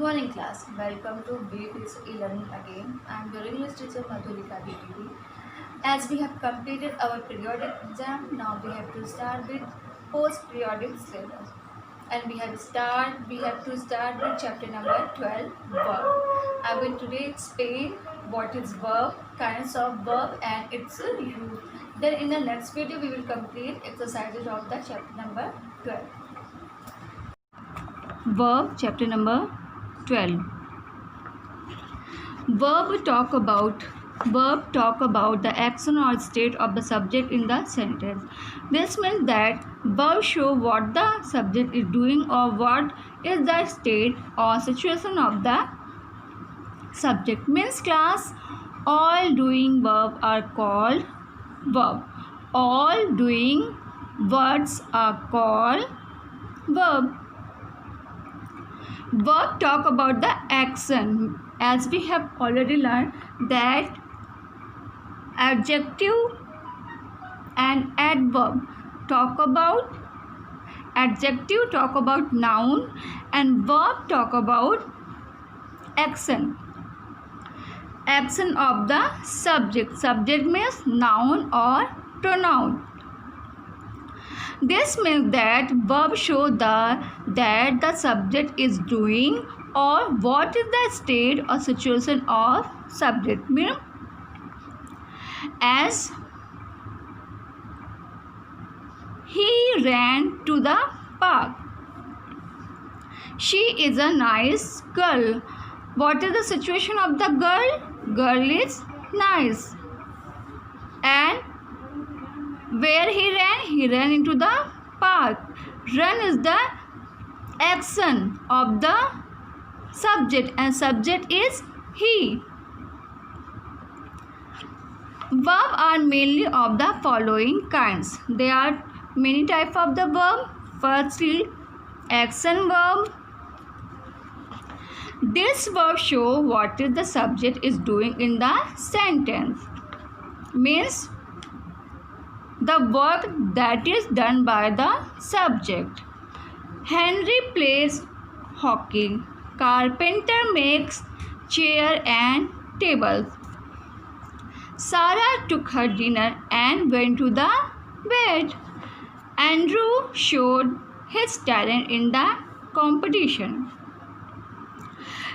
morning class. Welcome to BFX e-learning again. I am your English teacher Madhurika DTV. As we have completed our periodic exam, now we have to start with post-periodic syllabus. And we have to start with chapter number 12, verb. I will today explain what is verb, kinds of verb and its use. Then in the next video we will complete exercises of the chapter number 12. Verb chapter number 12. Verb talk about the action or state of the subject in the sentence. This means that verb show what the subject is doing or what is the state or situation of the subject. Means class, all doing verb are called verb. All doing words are called verb. Verb talk about the action, as we have already learned that adjective and adverb talk about noun and verb talk about action of the subject. Subject means noun or pronoun. This means that verb show that the subject is doing or what is the state or situation of subject. Means as he ran to the park. She is a nice girl. What is the situation of the girl? Girl is nice. And where he ran? He ran into the park. Run is the action of the subject and subject is he. Verb are mainly of the following kinds. There are many types of the verb. Firstly, action verb. This verb show what is the subject is doing in the sentence. Means the work that is done by the subject. Henry plays hockey. Carpenter makes chair and tables. Sarah took her dinner and went to the bed. Andrew showed his talent in the competition.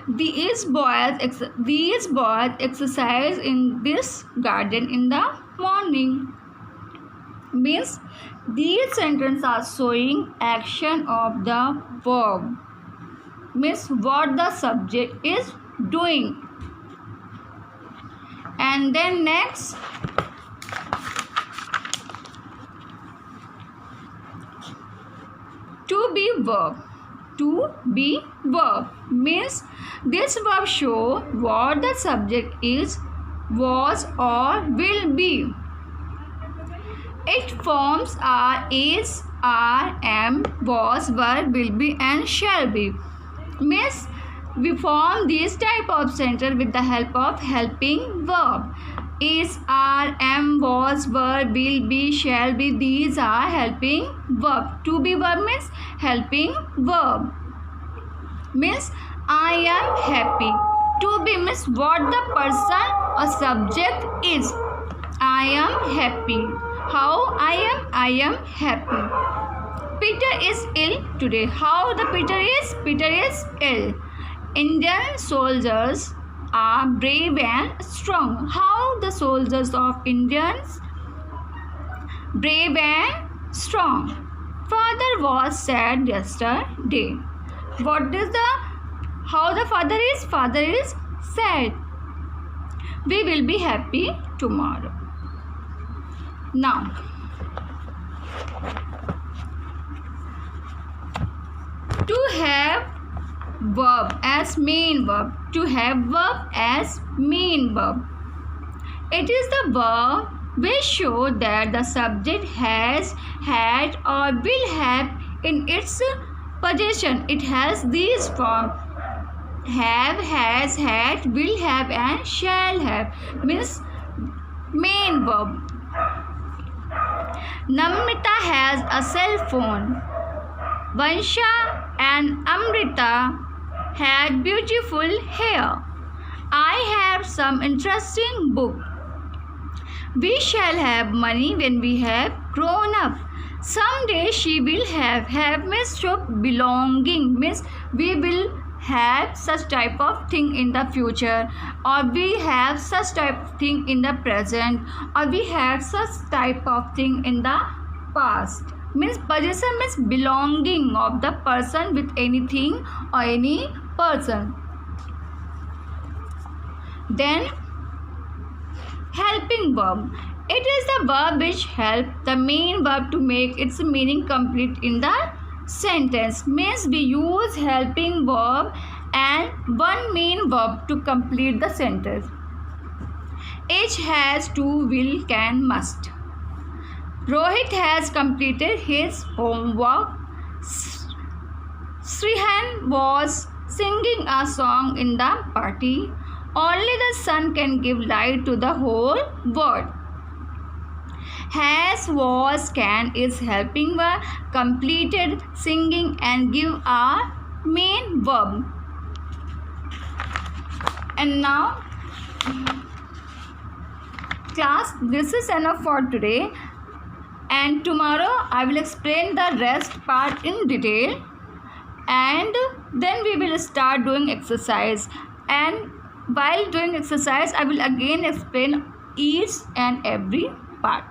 These boys exercise in this garden in the morning. Means these sentences are showing action of the verb. Means what the subject is doing. And then next, to be verb. To be verb means this verb show what the subject is, was or will be. Its forms are is, are, am, was, were, will be and shall be. Means we form these type of sentence with the help of helping verb. Is, are, am, was, were, will be, shall be. These are helping verb. To be verb means helping verb. Means I am happy. To be means what the person or subject is. I am happy. How I am happy. Peter is ill today. How the Peter is? Peter is ill. Indian soldiers are brave and strong. How the soldiers of Indians? Brave and strong. Father was sad yesterday. What is the how the father is? Father is sad. We will be happy tomorrow. Now, to have verb as main verb. To have verb as main verb. It is the verb which show that the subject has, had or will have in its possession. It has these forms: have, has, had, will have and shall have. Means main verb. Namrita has a cell phone. Vansha and Amrita had beautiful hair. I have some interesting book. We shall have money when we have grown up. Someday she will have Miss Shop belonging. Means we will have such type of thing in the future, or we have such type of thing in the present, or we have such type of thing in the past. Means possession means belonging of the person with anything or any person. Then helping verb. It is the verb which helps the main verb to make its meaning complete in the sentence. Means we use helping verb and one main verb to complete the sentence. Each has to, will, can, must. Rohit has completed his homework. Srihan was singing a song in the party. Only the sun can give light to the whole world. Has, was, can is helping verb, completed, singing and give a main verb. And now class, this is enough for today, and tomorrow I will explain the rest part in detail, and then we will start doing exercise, and while doing exercise I will again explain each and every part.